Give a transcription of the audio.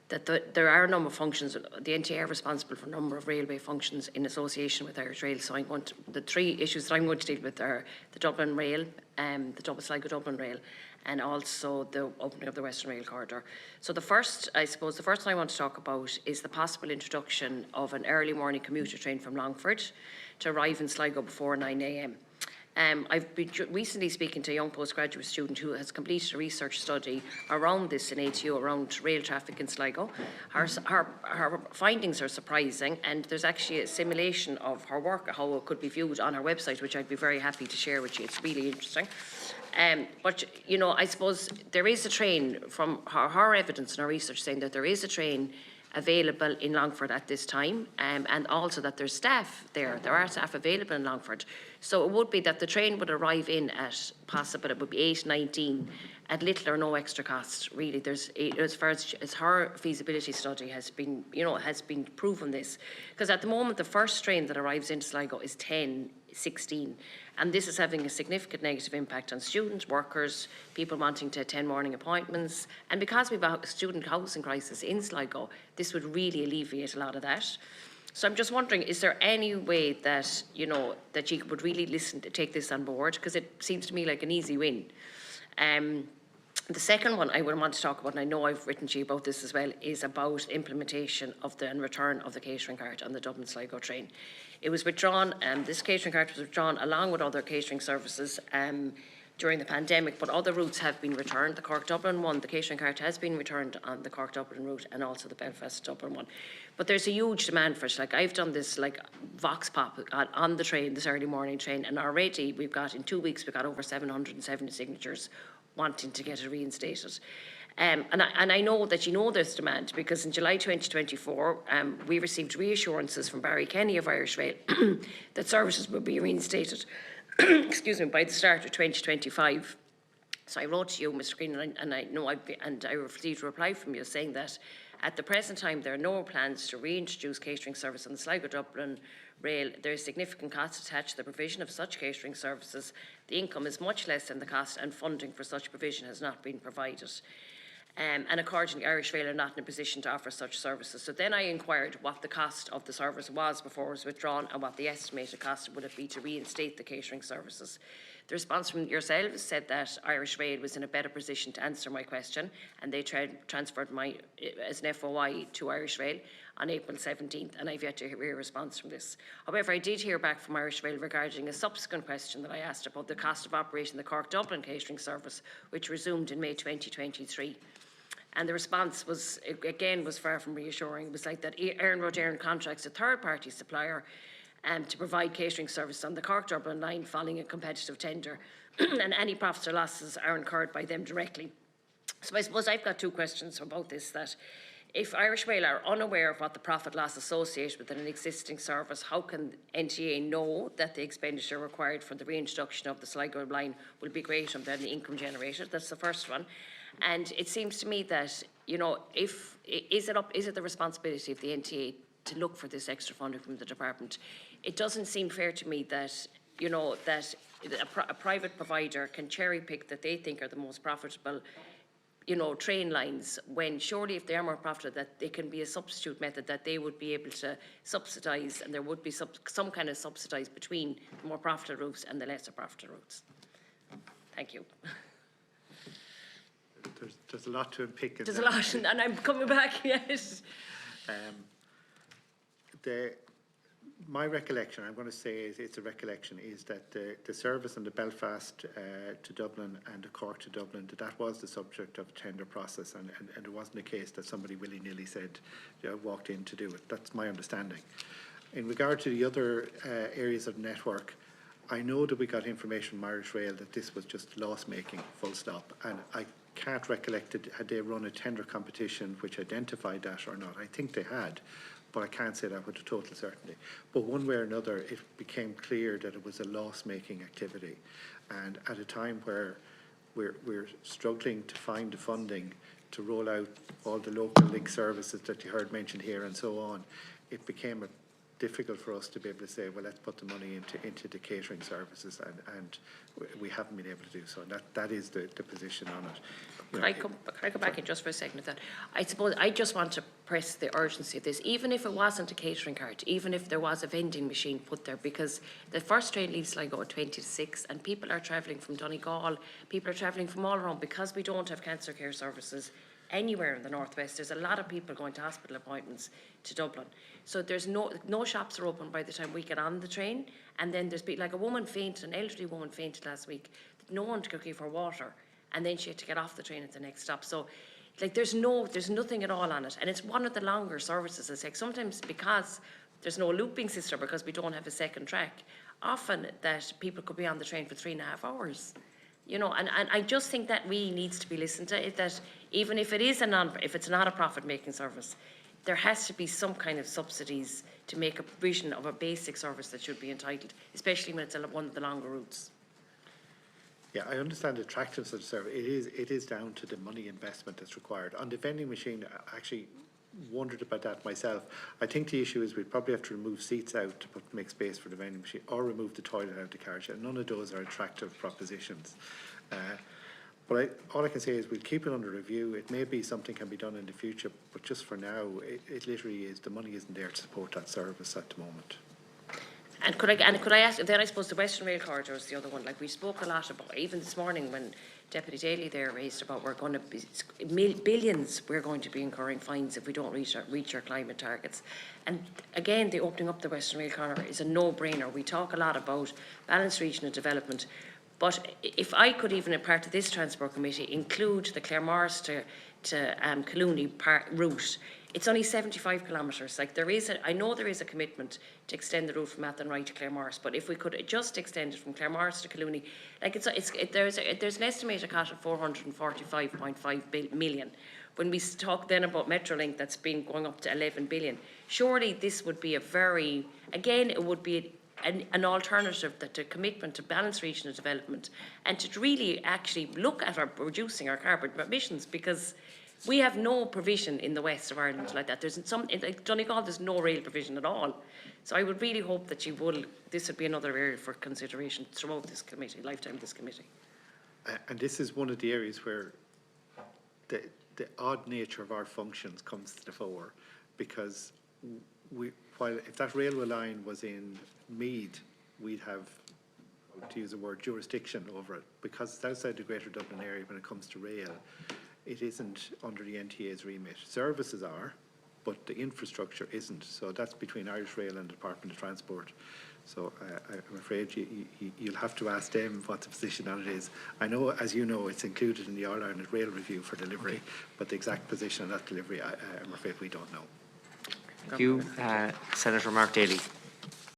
that there are a number of functions. The NTA are responsible for a number of railway functions in association with Irish Rail. So the three issues that I'm going to deal with are the Dublin Rail, the Sligo-Dublin Rail, and also the opening of the Western Rail corridor. So the first thing I want to talk about is the possible introduction of an early morning commuter train from Longford to arrive in Sligo before 9 a.m. I've been recently speaking to a young postgraduate student who has completed a research study around this in ATU, around rail traffic in Sligo. Her findings are surprising, and there's actually a simulation of her work, how it could be viewed on her website, which I'd be very happy to share with you. It's really interesting. But, you know, I suppose there is a train from her evidence and her research saying that there is a train available in Longford at this time, and also that there's staff there. There are staff available in Longford. So it would be that the train would arrive in at possible, it would be 8:19 at little or no extra cost, really. As far as her feasibility study has been, has been proven this. Because at the moment, the first train that arrives into Sligo is 10:16. And this is having a significant negative impact on students, workers, people wanting to attend morning appointments. And because we have a student housing crisis in Sligo, this would really alleviate a lot of that. So I'm just wondering, is there any way that, that you would really take this on board? Because it seems to me like an easy win. The second one I would want to talk about, and I know I've written to you about this as well, is about implementation of and return of the catering cart on the Dublin-Sligo train. It was withdrawn, this catering cart was withdrawn along with other catering services during the pandemic, but other routes have been returned. The Cork-Dublin one, the catering cart has been returned on the Cork-Dublin route, and also the Belfast-Dublin one. But there's a huge demand for it. Like, I've done this like vox pop on the train, this early morning train, and already we've got, in 2 weeks, we've got over 770 signatures wanting to get it reinstated. And I know that there's demand, because in July 2024, we received reassurances from Barry Kenny of Irish Rail that services will be reinstated excuse me, by the start of 2025. So I wrote to you, Mr. Green, and I received a reply from you saying that at the present time there are no plans to reintroduce catering service on the Sligo-Dublin Rail. There is significant cost attached to the provision of such catering services. The income is much less than the cost, and funding for such provision has not been provided. And accordingly, Irish Rail are not in a position to offer such services. So then I inquired what the cost of the service was before it was withdrawn, and what the estimated cost would it be to reinstate the catering services. The response from yourselves said that Irish Rail was in a better position to answer my question, and they transferred as an FOI to Irish Rail on April 17th, and I've yet to hear a response from this. However, I did hear back from Irish Rail regarding a subsequent question that I asked about the cost of operating the Cork-Dublin catering service, which resumed in May 2023. And the response was far from reassuring. It was like that Iron Road Éireann contracts a third-party supplier to provide catering service on the Cork-Dublin line following a competitive tender, and any profits or losses are incurred by them directly. So I suppose I've got two questions about this. That if Irish Rail are unaware of what the profit loss associated with an existing service, how can NTA know that the expenditure required for the reintroduction of the Sligo line will be greater than the income generated? That's the first one. And it seems to me that, is it the responsibility of the NTA to look for this extra funding from the department? It doesn't seem fair to me that, that a private provider can cherry pick that they think are the most profitable, train lines, when surely if they are more profitable, that there can be a substitute method that they would be able to subsidise, and there would be some kind of subsidise between the more profitable routes and the lesser profitable routes. Thank you. There's a lot to unpick. There's a lot, and I'm coming back, yes. My recollection, I'm going to say it's a recollection, is that the service on the Belfast to Dublin and the Cork to Dublin, that was the subject of tender process, and it wasn't a case that somebody willy-nilly said, walked in to do it. That's my understanding. In regard to the other areas of network, I know that we got information from Irish Rail that this was just loss-making, full stop, and I can't recollect had they run a tender competition which identified that or not. I think they had, but I can't say that with a total certainty. But one way or another, it became clear that it was a loss-making activity, and at a time where we're struggling to find the funding to roll out all the local link services that you heard mentioned here and so on, it became difficult for us to be able to say, well, let's put the money into the catering services, and we haven't been able to do so. And that is the position on it. Could I come back in just for a second with that? I suppose I just want to press the urgency of this, even if it wasn't a catering cart, even if there was a vending machine put there, because the first train leaves Sligo at 20 to 6, and people are travelling from Donegal, people are travelling from all around, because we don't have cancer care services anywhere in the northwest. There's a lot of people going to hospital appointments to Dublin, so there's no shops are open by the time we get on the train. And then there's like a woman fainted, an elderly woman fainted last week, no one to go give her water, and then she had to get off the train at the next stop. So like there's nothing at all on it, and it's one of the longer services. It's like sometimes because there's no looping system, because we don't have a second track, often that people could be on the train for 3.5 hours. You know, and I just think that really needs to be listened to, that even if it is if it's not a profit-making service, there has to be some kind of subsidies to make a provision of a basic service that should be entitled, especially when it's one of the longer routes. Yeah, I understand the attractiveness of the service. It is down to the money investment that's required. On the vending machine, I actually wondered about that myself. I think the issue is we'd probably have to remove seats out to make space for the vending machine, or remove the toilet out of the carriage, and none of those are attractive propositions. But all I can say is we'll keep it under review. It may be something can be done in the future, but just for now, it literally is, the money isn't there to support that service at the moment. And could I ask, then I suppose the Western Rail Corridor is the other one. Like we spoke a lot about, even this morning when Deputy Daly there raised about we're going to be billions, we're going to be incurring fines if we don't reach our climate targets. And again, the opening up the Western Rail Corridor is a no-brainer. We talk a lot about balanced regional development, but if I could even, a part of this Transport Committee, include the Claremorris to Collooney route, it's only 75 kilometres. Like I know there is a commitment to extend the route from Athenry to Claremorris, but if we could just extend it from Claremorris to Collooney, like there's an estimated cost of 445.5 million. When we talk then about Metrolink that's been going up to 11 billion, surely this would be it would be an alternative to commitment to balanced regional development, and to really actually look at reducing our carbon emissions, because we have no provision in the west of Ireland like that. Like Donegal, there's no rail provision at all. So I would really hope that this would be another area for consideration throughout this committee, lifetime of this committee. And this is one of the areas where the odd nature of our functions comes to the fore, because if that railway line was in Meath, we'd have, to use the word, jurisdiction over it, because it's outside the Greater Dublin area when it comes to rail. It isn't under the NTA's remit. Services are, but the infrastructure isn't. So that's between Irish Rail and the Department of Transport. So I'm afraid you'll have to ask them what the position on it is. I know, as you know, it's included in the All Ireland Rail Review for delivery, but the exact position on that delivery, I'm afraid we don't know. Thank you. Senator Mark Daly.